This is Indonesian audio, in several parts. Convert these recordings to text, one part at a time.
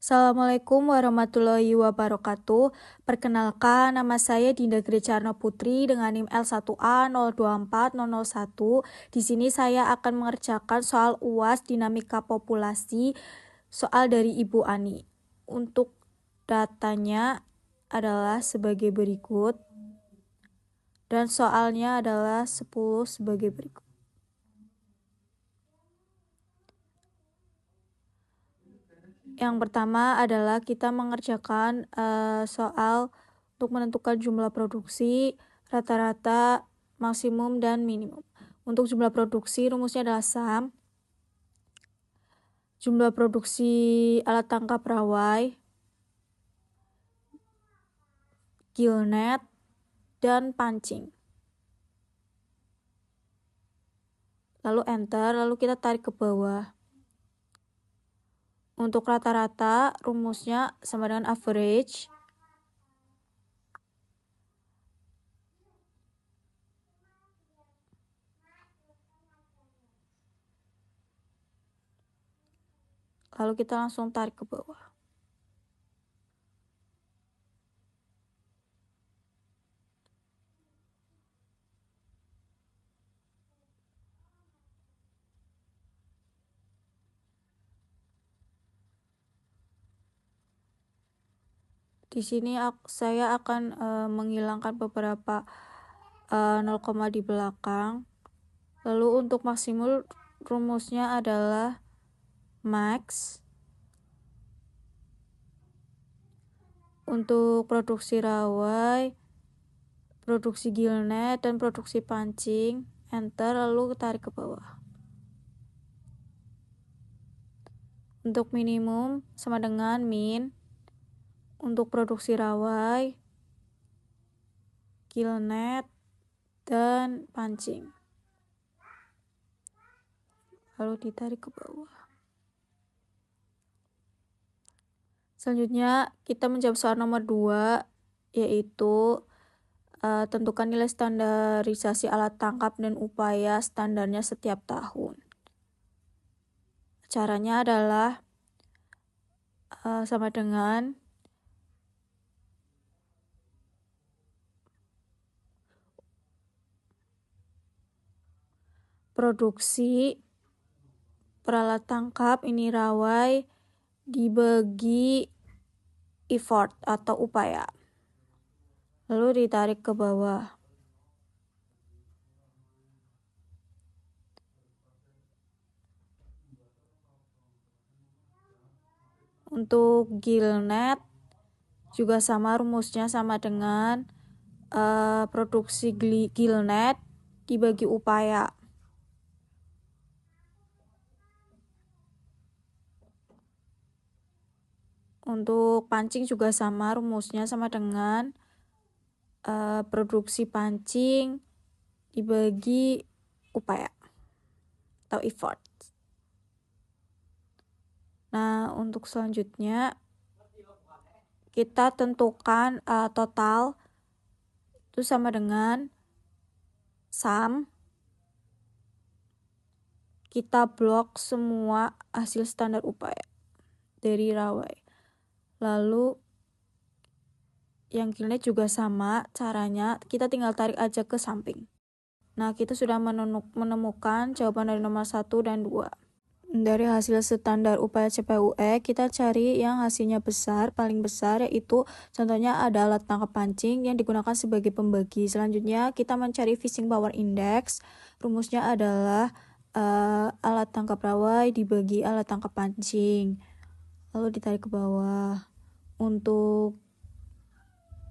Assalamualaikum warahmatullahi wabarakatuh. Perkenalkan, nama saya Dinda Grecharno Putri dengan NIM L1A024001. Di sini saya akan mengerjakan soal UAS dinamika populasi, soal dari Ibu Ani. Untuk datanya adalah sebagai berikut, dan soalnya adalah 10 sebagai berikut. Yang pertama adalah kita mengerjakan soal untuk menentukan jumlah produksi, rata-rata, maksimum, dan minimum. Untuk jumlah produksi, rumusnya adalah SAM. Jumlah produksi alat tangkap rawai, gillnet, dan pancing. Lalu enter, lalu kita tarik ke bawah. Untuk rata-rata, rumusnya sama dengan average. Lalu kita langsung tarik ke bawah. Di sini saya akan menghilangkan beberapa 0, di belakang. Lalu untuk maksimum rumusnya adalah max. Untuk produksi rawai, produksi gillnet, dan produksi pancing, enter, lalu tarik ke bawah. Untuk minimum sama dengan min. Untuk produksi rawai, gillnet, dan pancing. Lalu ditarik ke bawah. Selanjutnya kita menjawab soal nomor 2, yaitu tentukan nilai standarisasi alat tangkap dan upaya standarnya setiap tahun. Caranya adalah sama dengan produksi peralat tangkap ini rawai dibagi effort atau upaya, lalu ditarik ke bawah. Untuk gillnet juga sama, rumusnya sama dengan produksi gillnet dibagi upaya. Untuk pancing juga sama, rumusnya sama dengan produksi pancing dibagi upaya atau effort. Nah, untuk selanjutnya kita tentukan total itu sama dengan sum. Kita blok semua hasil standar upaya dari rawai. Lalu yang gillnet juga sama, caranya kita tinggal tarik aja ke samping. Nah, kita sudah menemukan jawaban dari nomor 1 dan 2. Dari hasil standar upaya CPUE, kita cari yang hasilnya besar, paling besar, yaitu contohnya ada alat tangkap pancing yang digunakan sebagai pembagi. Selanjutnya kita mencari fishing power index. Rumusnya adalah alat tangkap rawai dibagi alat tangkap pancing, lalu ditarik ke bawah. Untuk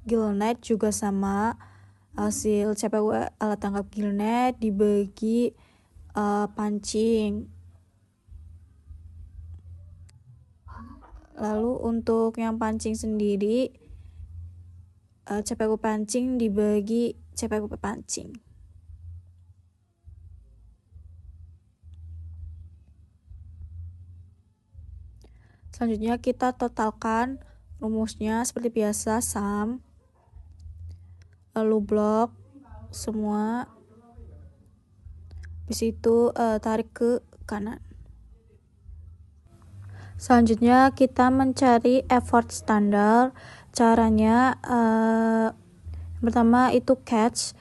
gillnet juga sama, hasil CPUE alat tangkap gillnet dibagi pancing. Lalu untuk yang pancing sendiri, CPUE pancing dibagi CPUE pancing. Selanjutnya kita totalkan, rumusnya seperti biasa sum, lalu blok semua, habis itu tarik ke kanan. Selanjutnya kita mencari effort standar. Caranya pertama itu catch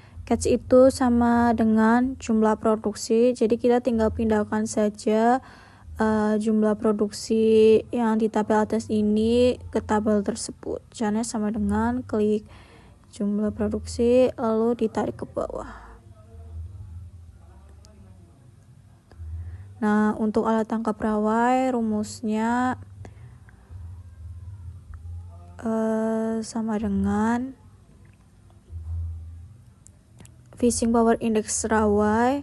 itu sama dengan jumlah produksi, jadi kita tinggal pindahkan saja jumlah produksi yang di tabel atas ini ke tabel tersebut. Caranya sama dengan klik jumlah produksi lalu ditarik ke bawah. Nah, untuk alat tangkap rawai rumusnya sama dengan fishing power index rawai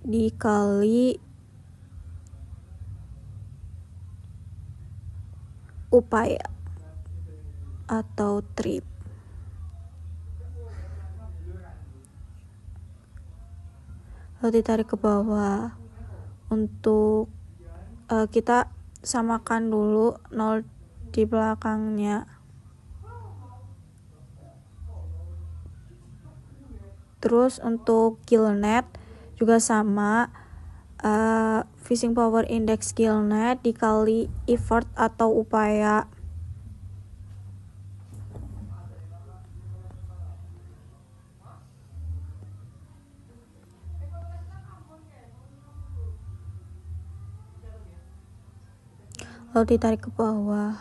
dikali upaya atau trip. Lalu ditarik ke bawah. Untuk kita samakan dulu 0 di belakangnya. Terus untuk killnet juga sama, fishing power index killnet dikali effort atau upaya. Lalu ditarik ke bawah.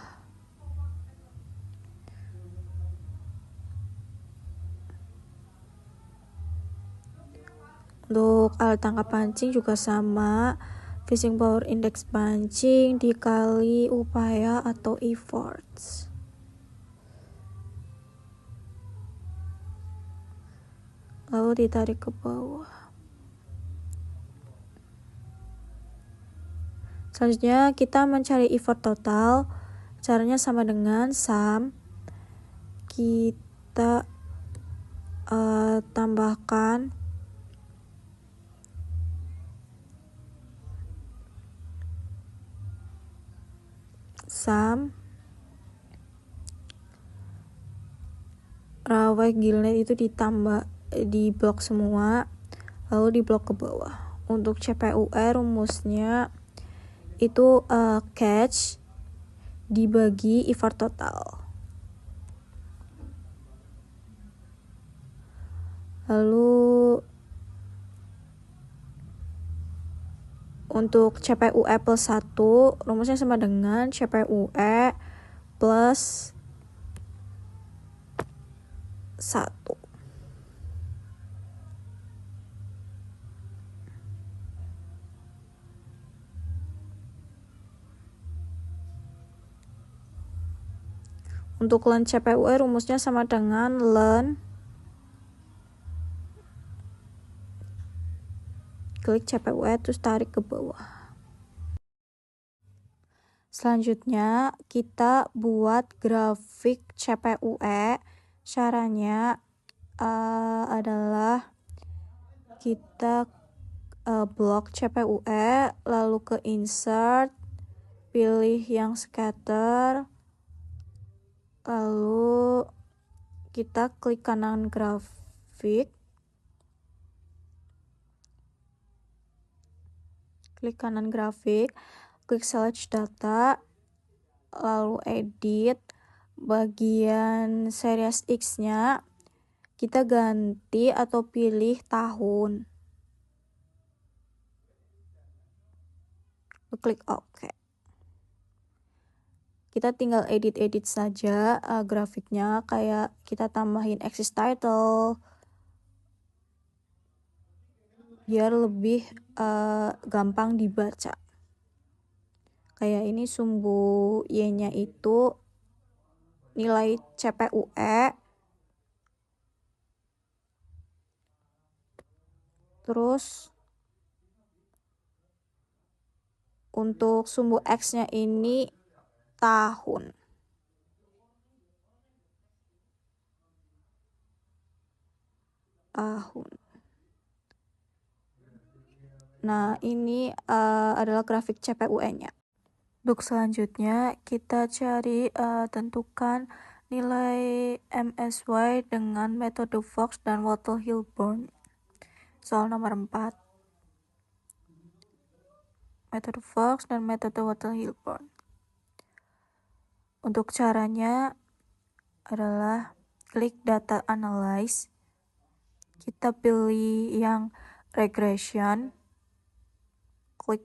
Untuk alat tangkap pancing juga sama, fishing power index pancing dikali upaya atau efforts. Lalu ditarik ke bawah. Selanjutnya kita mencari effort total. Caranya sama dengan sum. Kita tambahkan sum rawai gillnet itu ditambah di blok semua, lalu di blok ke bawah. Untuk CPUE rumusnya itu catch dibagi effort total. Lalu untuk CPUE plus 1 rumusnya sama dengan CPUE plus 1. Untuk len CPUE rumusnya sama dengan len klik CPUE terus tarik ke bawah. Selanjutnya kita buat grafik CPUE. Caranya adalah kita blok CPUE, lalu ke insert, pilih yang scatter, lalu kita klik kanan grafik, klik select data, lalu edit, bagian series X nya kita ganti atau pilih tahun, klik OK. Kita tinggal edit saja grafiknya, kayak kita tambahin axis title biar lebih gampang dibaca. Kayak ini sumbu Y-nya itu nilai CPUE, terus untuk sumbu X-nya ini tahun. Nah, ini adalah grafik CPUE-nya. Untuk selanjutnya kita cari tentukan nilai MSY dengan metode Fox dan Waddell-Hilburn. Soal nomor 4. metode Fox, dan metode Waddle-Hilburn. Untuk caranya adalah klik data analyze, kita pilih yang regression, klik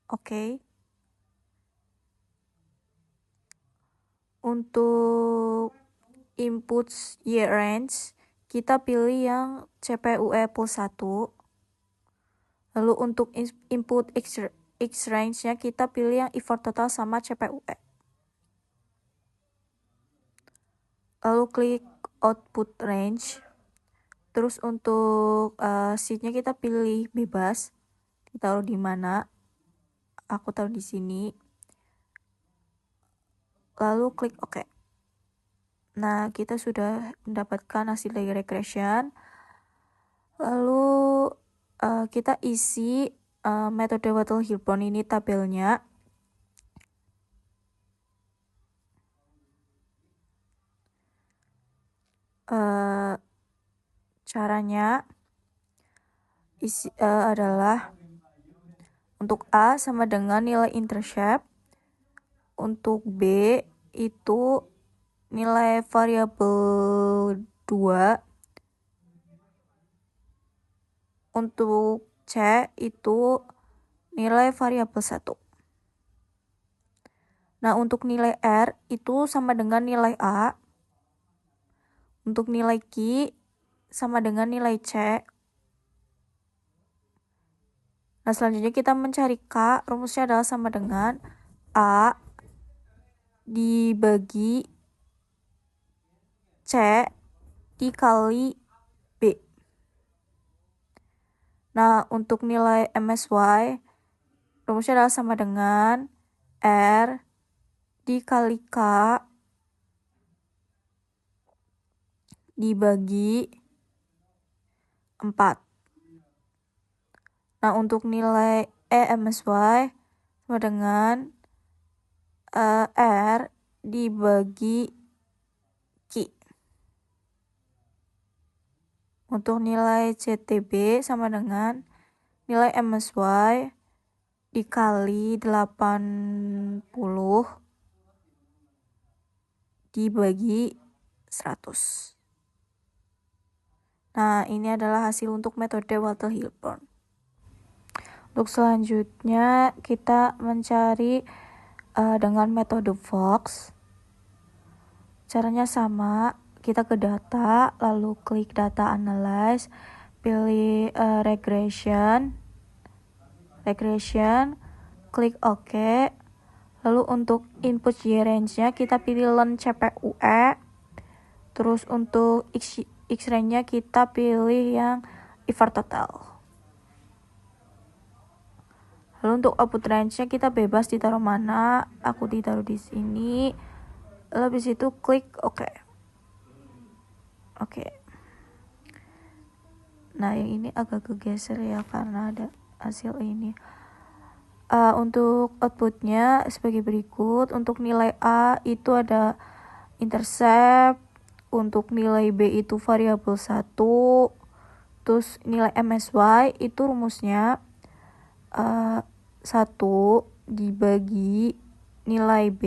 OK. Untuk inputs year range, kita pilih yang CPUE plus 1. Lalu untuk input X range-nya kita pilih yang effort total sama CPUE. Lalu klik output range. Terus untuk sheet-nya kita pilih bebas. Ditaruh di mana? Aku taruh di sini. Lalu klik OK. Nah, kita sudah mendapatkan hasil dari regression. Lalu kita isi metode Waddle-Hilburn ini tabelnya. Caranya adalah untuk A sama dengan nilai intercept, untuk B itu nilai variabel 2, untuk C itu nilai variabel 1. Nah, untuk nilai R itu sama dengan nilai A, untuk nilai Q sama dengan nilai C. Nah, selanjutnya kita mencari K, rumusnya adalah sama dengan A dibagi C dikali B. Nah, untuk nilai MSY, rumusnya adalah sama dengan R dikali K dibagi 4. Nah, untuk nilai MSY sama dengan R dibagi Q. Untuk nilai CTB sama dengan nilai MSY dikali 80 dibagi 100. Nah, ini adalah hasil untuk metode Waddle-Hilburn. Untuk selanjutnya kita mencari dengan metode Fox. Caranya sama, kita ke data, lalu klik data analyze, pilih regression, klik OK. Lalu untuk input year range-nya kita pilih len CPUE. Terus untuk X range-nya kita pilih yang effort total. Lalu untuk output range-nya kita bebas ditaruh mana, aku ditaruh di sini. Lalu habis itu klik OK. Nah, yang ini agak kegeser ya karena ada hasil ini. Untuk outputnya sebagai berikut. Untuk nilai A itu ada intercept, untuk nilai B itu variabel 1, terus nilai MSY itu rumusnya 1 dibagi nilai B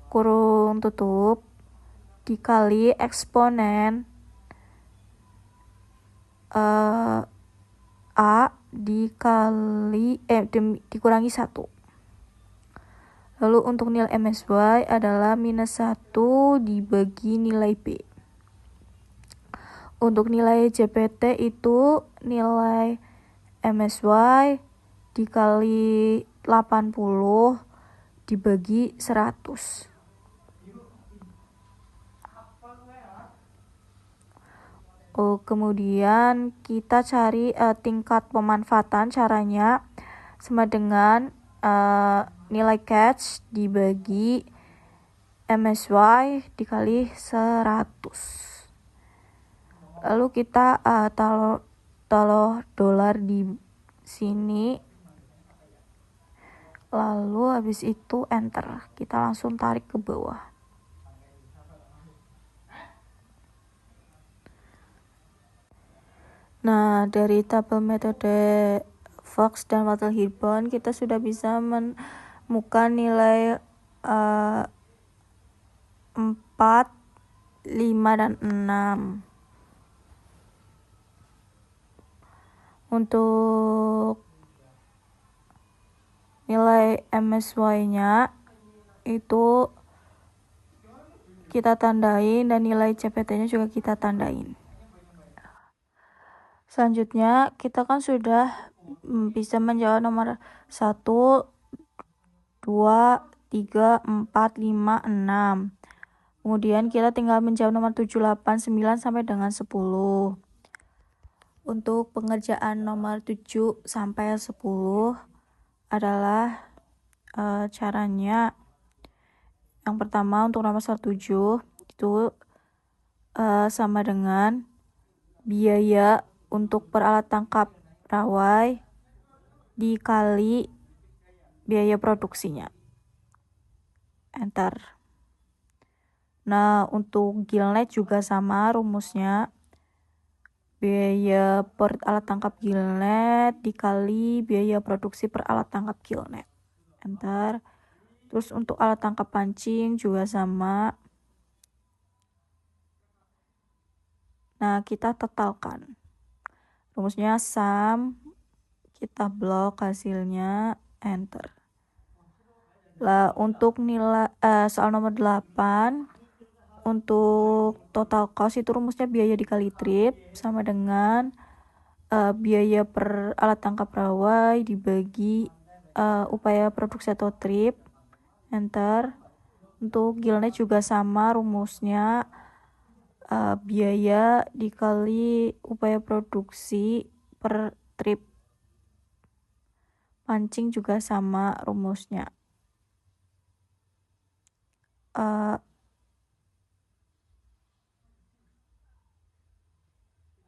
kurung tutup dikali eksponen A dikali dikurangi 1. Lalu untuk nilai MSY adalah minus 1 dibagi nilai B. Untuk nilai JPT itu nilai MSY dikali 80 dibagi 100. Kemudian kita cari tingkat pemanfaatan. Caranya sama dengan nilai catch dibagi MSY dikali 100. Lalu kita taruh dolar di sini. Lalu habis itu enter. Kita langsung tarik ke bawah. Nah, dari tabel metode Fox dan Waterhirbon, kita sudah bisa menemukan nilai 4, 5, dan 6. Untuk nilai MSY-nya itu kita tandain dan nilai CPT-nya juga kita tandain. Selanjutnya kita kan sudah bisa menjawab nomor 1, 2, 3, 4, 5, 6. Kemudian kita tinggal menjawab nomor 7, 8, 9 sampai dengan 10. Untuk pengerjaan nomor 7 sampai 10 adalah caranya. Yang pertama untuk nomor 7 itu sama dengan biaya untuk per alat tangkap rawai dikali biaya produksinya. Enter. Nah, untuk gillnet juga sama rumusnya. Biaya per alat tangkap gillnet dikali biaya produksi per alat tangkap gillnet. Enter. Terus untuk alat tangkap pancing juga sama. Nah, kita totalkan. Rumusnya sum, kita blok hasilnya, enter. Lah, untuk nilai soal nomor 8, untuk total cost itu rumusnya biaya dikali trip sama dengan biaya per alat tangkap rawai dibagi upaya produksi atau trip, enter. Untuk gillnet juga sama rumusnya, biaya dikali upaya produksi per trip. Pancing juga sama rumusnya.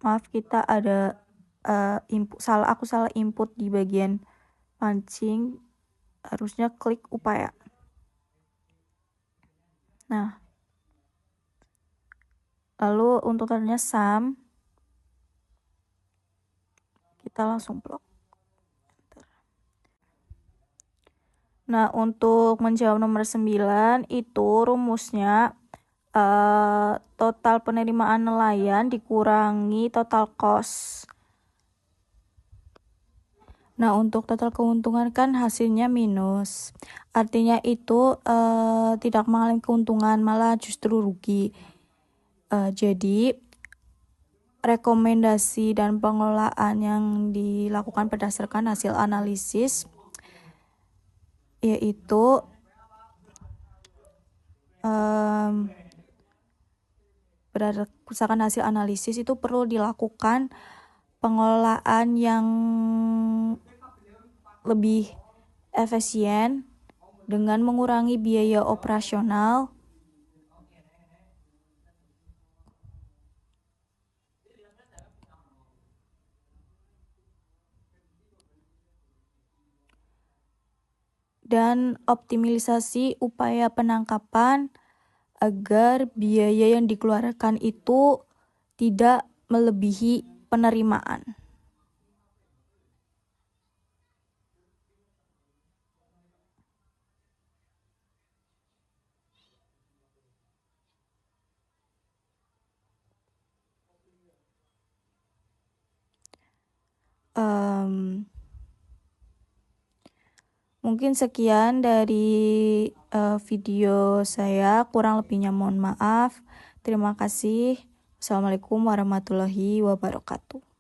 Maaf, kita ada aku salah input di bagian pancing, harusnya klik upaya. Nah, lalu untuk tandanya sum, kita langsung blok. Nah, untuk menjawab nomor 9 itu rumusnya total penerimaan nelayan dikurangi total cost. Nah, untuk total keuntungan kan hasilnya minus. Artinya itu tidak mengalami keuntungan, malah justru rugi. Jadi rekomendasi dan pengelolaan yang dilakukan berdasarkan hasil analisis yaitu berdasarkan hasil analisis itu perlu dilakukan pengelolaan yang lebih efisien dengan mengurangi biaya operasional dan optimalisasi upaya penangkapan agar biaya yang dikeluarkan itu tidak melebihi penerimaan. Mungkin sekian dari video saya, kurang lebihnya mohon maaf. Terima kasih. Assalamualaikum warahmatullahi wabarakatuh.